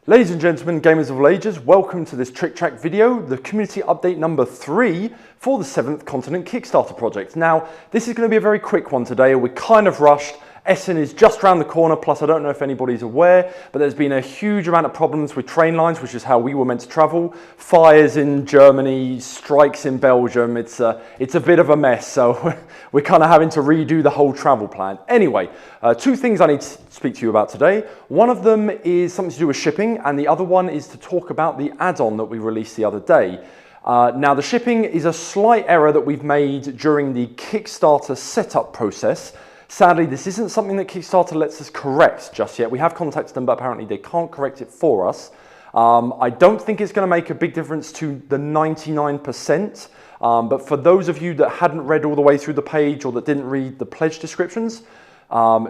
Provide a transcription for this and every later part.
Ladies and gentlemen, gamers of all ages, welcome to this Trick Track video, the community update number 3 for the 7th Continent Kickstarter project. Now, this is going to be a very quick one today. We're kind of rushed. Essen is just around the corner, plus I don't know if anybody's aware, but there's been a huge amount of problems with train lines, which is how we were meant to travel. Fires in Germany, strikes in Belgium. It's a bit of a mess, so we're kind of having to redo the whole travel plan. Anyway, two things I need to speak to you about today. One of them is something to do with shipping, and the other one is to talk about the add-on that we released the other day. Now, the shipping is a slight error that we've made during the Kickstarter setup process. Sadly, this isn't something that Kickstarter lets us correct just yet. We have contacted them, but apparently they can't correct it for us. I don't think it's going to make a big difference to the 99%, but for those of you that hadn't read all the way through the page or that didn't read the pledge descriptions,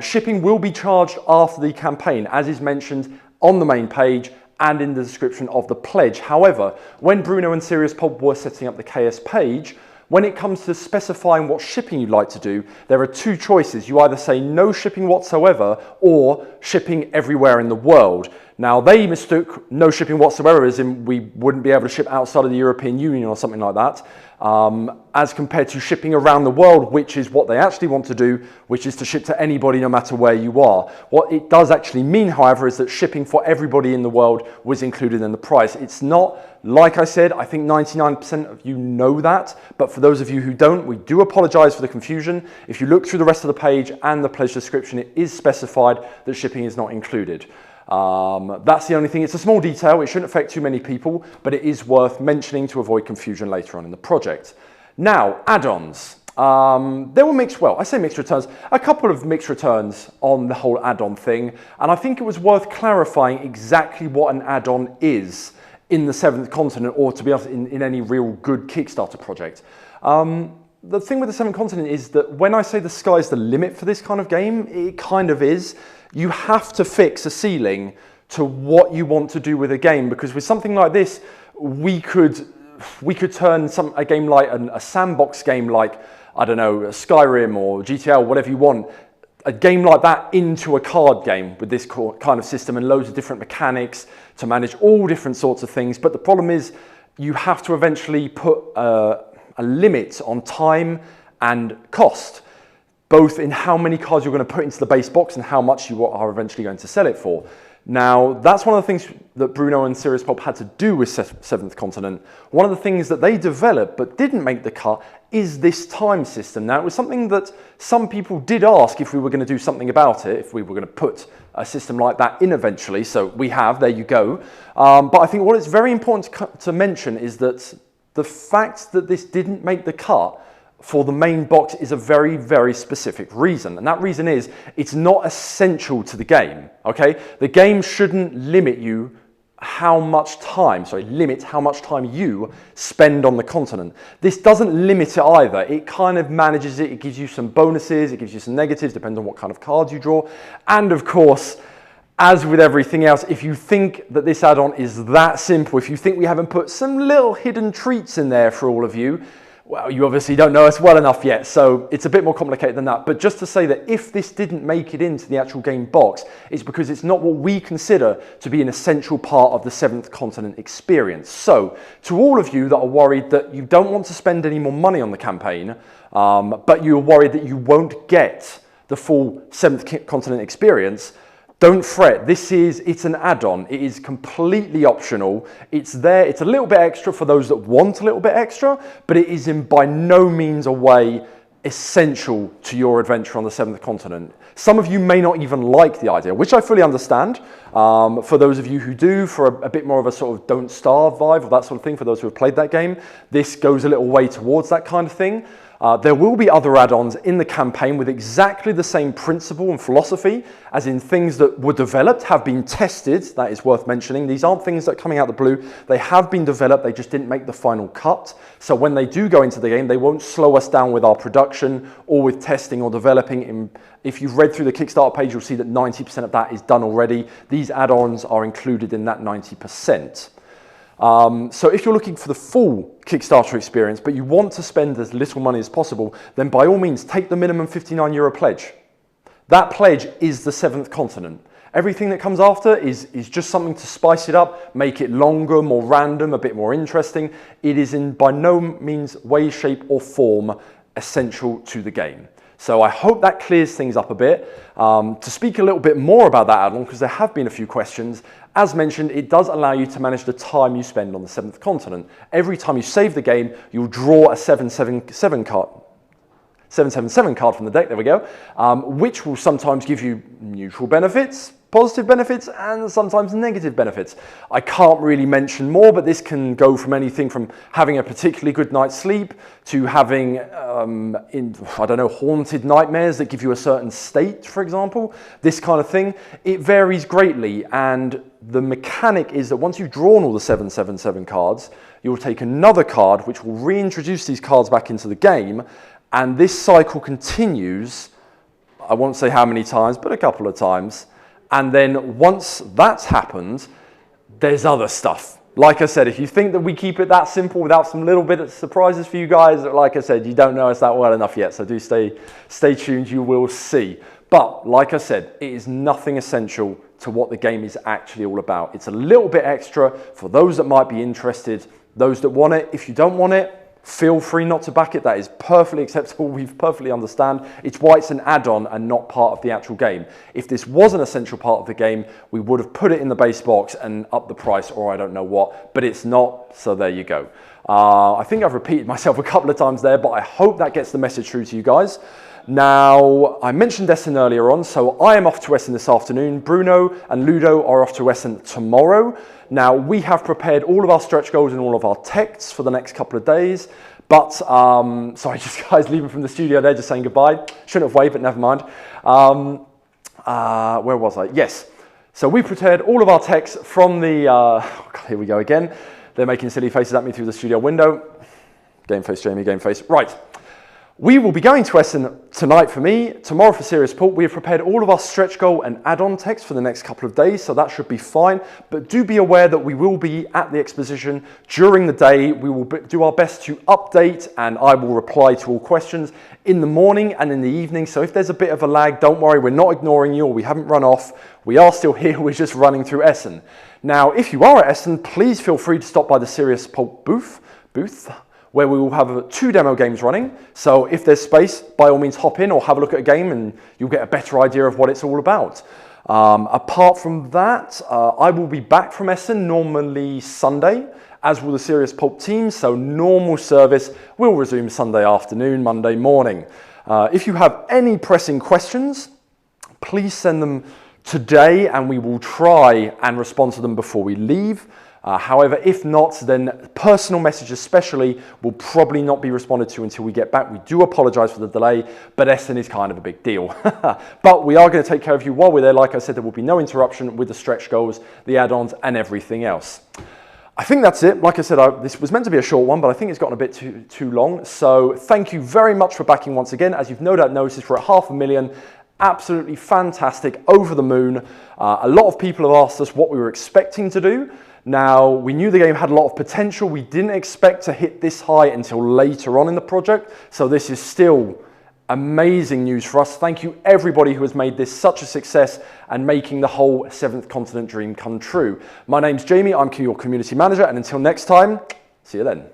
shipping will be charged after the campaign, as is mentioned on the main page and in the description of the pledge. However, when Bruno and Serious Pulp were setting up the KS page, when it comes to specifying what shipping you'd like to do, there are two choices. You either say no shipping whatsoever or shipping everywhere in the world. Now, they mistook no shipping whatsoever as in we wouldn't be able to ship outside of the European Union or something like that, as compared to shipping around the world, which is what they actually want to do, which is to ship to anybody no matter where you are. What it does actually mean, however, is that shipping for everybody in the world was included in the price. It's not, like I said, I think 99% of you know that, but for those of you who don't, we do apologize for the confusion. If you look through the rest of the page and the pledge description, it is specified that shipping is not included. That's the only thing. It's a small detail. It shouldn't affect too many people, but it is worth mentioning to avoid confusion later on in the project. Now, add-ons. There were mixed returns, a couple of mixed returns on the whole add-on thing, and I think it was worth clarifying exactly what an add-on is in the 7th Continent, or to be honest, in any real good Kickstarter project. The thing with the 7th Continent is that when I say the sky's the limit for this kind of game, it kind of is. You have to fix a ceiling to what you want to do with a game, because with something like this, we could turn a game like a sandbox game like, I don't know, Skyrim or GTA, whatever you want, a game like that into a card game with this kind of system and loads of different mechanics to manage all different sorts of things. But the problem is you have to eventually put a limit on time and cost, both in how many cards you're going to put into the base box and how much you are eventually going to sell it for. Now, that's one of the things that Bruno and Serious Pulp had to do with 7th Continent. One of the things that they developed but didn't make the cut is this time system. Now, it was something that some people did ask if we were going to do something about it, if we were going to put a system like that in eventually. So we have, there you go. But I think what is very important to mention is that the fact that this didn't make the cut for the main box is a very, very specific reason. And that reason is it's not essential to the game, okay? The game shouldn't limit you limit how much time you spend on the continent. This doesn't limit it either. It kind of manages it. It gives you some bonuses. It gives you some negatives, depending on what kind of cards you draw. And of course, as with everything else, if you think that this add-on is that simple, if you think we haven't put some little hidden treats in there for all of you, well, you obviously don't know us well enough yet, so it's a bit more complicated than that. But just to say that if this didn't make it into the actual game box, it's because it's not what we consider to be an essential part of the 7th Continent experience. So, to all of you that are worried that you don't want to spend any more money on the campaign, but you're worried that you won't get the full 7th Continent experience, don't fret. It's an add-on. It is completely optional. It's there. It's a little bit extra for those that want a little bit extra, but it is in by no means a way essential to your adventure on the 7th Continent. Some of you may not even like the idea, which I fully understand. For those of you who do, for a bit more of a sort of don't starve vibe or that sort of thing, for those who have played that game, this goes a little way towards that kind of thing. There will be other add-ons in the campaign with exactly the same principle and philosophy, as in things that were developed, have been tested. That is worth mentioning. These aren't things that are coming out of the blue. They have been developed. They just didn't make the final cut. So when they do go into the game, they won't slow us down with our production or with testing or developing. If you've read through the Kickstarter page, you'll see that 90% of that is done already. These add-ons are included in that 90%. So if you're looking for the full Kickstarter experience, but you want to spend as little money as possible, then by all means, take the minimum €59 pledge. That pledge is the 7th Continent. Everything that comes after is just something to spice it up, make it longer, more random, a bit more interesting. It is in by no means way, shape or form essential to the game. So I hope that clears things up a bit. To speak a little bit more about that add-on, because there have been a few questions, as mentioned, it does allow you to manage the time you spend on the 7th continent. Every time you save the game, you'll draw a 777 card from the deck, there we go, which will sometimes give you neutral benefits, positive benefits, and sometimes negative benefits. I can't really mention more, but this can go from anything from having a particularly good night's sleep to having, haunted nightmares that give you a certain state, for example, this kind of thing. It varies greatly, and the mechanic is that once you've drawn all the 777 cards, you'll take another card which will reintroduce these cards back into the game, and this cycle continues, I won't say how many times, but a couple of times. And then once that's happened, there's other stuff. Like I said, if you think that we keep it that simple without some little bit of surprises for you guys, like I said, you don't know us that well enough yet, so do stay tuned, you will see. But like I said, it is nothing essential to what the game is actually all about. It's a little bit extra for those that might be interested, those that want it. If you don't want it, feel free not to back it. That is perfectly acceptable. We perfectly understand. It's why it's an add-on and not part of the actual game. If this was an essential part of the game, we would have put it in the base box and upped the price, or I don't know what, but it's not, so there you go. I think I've repeated myself a couple of times there, but I hope that gets the message through to you guys. Now, I mentioned Essen earlier on, so I am off to Essen this afternoon. Bruno and Ludo are off to Essen tomorrow. Now, we have prepared all of our stretch goals and all of our texts for the next couple of days, but, sorry, just guys leaving from the studio there, just saying goodbye. Shouldn't have waved, but never mind. Where was I? Yes. So we prepared all of our texts from the, oh God, here we go again. They're making silly faces at me through the studio window. Game face, Jamie, game face. Right. We will be going to Essen tonight for me, tomorrow for Serious Port. We have prepared all of our stretch goal and add-on text for the next couple of days, so that should be fine. But do be aware that we will be at the exposition during the day. We will do our best to update, and I will reply to all questions in the morning and in the evening. So if there's a bit of a lag, don't worry, we're not ignoring you, or we haven't run off. We are still here, we're just running through Essen. Now, if you are at Essen, please feel free to stop by the Serious Port booth, where we will have 2 demo games running. So if there's space, by all means hop in or have a look at a game and you'll get a better idea of what it's all about. Apart from that, I will be back from Essen normally Sunday, as will the Serious Pulp team, so normal service will resume Sunday afternoon, Monday morning. If you have any pressing questions, please send them today and we will try and respond to them before we leave. However, if not, then personal messages especially will probably not be responded to until we get back. We do apologise for the delay, but Essen is kind of a big deal. But we are going to take care of you while we're there. Like I said, there will be no interruption with the stretch goals, the add-ons and everything else. I think that's it. Like I said, this was meant to be a short one, but I think it's gotten a bit too long. So thank you very much for backing once again. As you've no doubt noticed, we're at 500,000. Absolutely fantastic, over the moon. A lot of people have asked us what we were expecting to do. Now, we knew the game had a lot of potential. We didn't expect to hit this high until later on in the project. So this is still amazing news for us. Thank you everybody who has made this such a success and making the whole 7th continent dream come true. My name's Jamie, I'm your community manager, and until next time, see you then.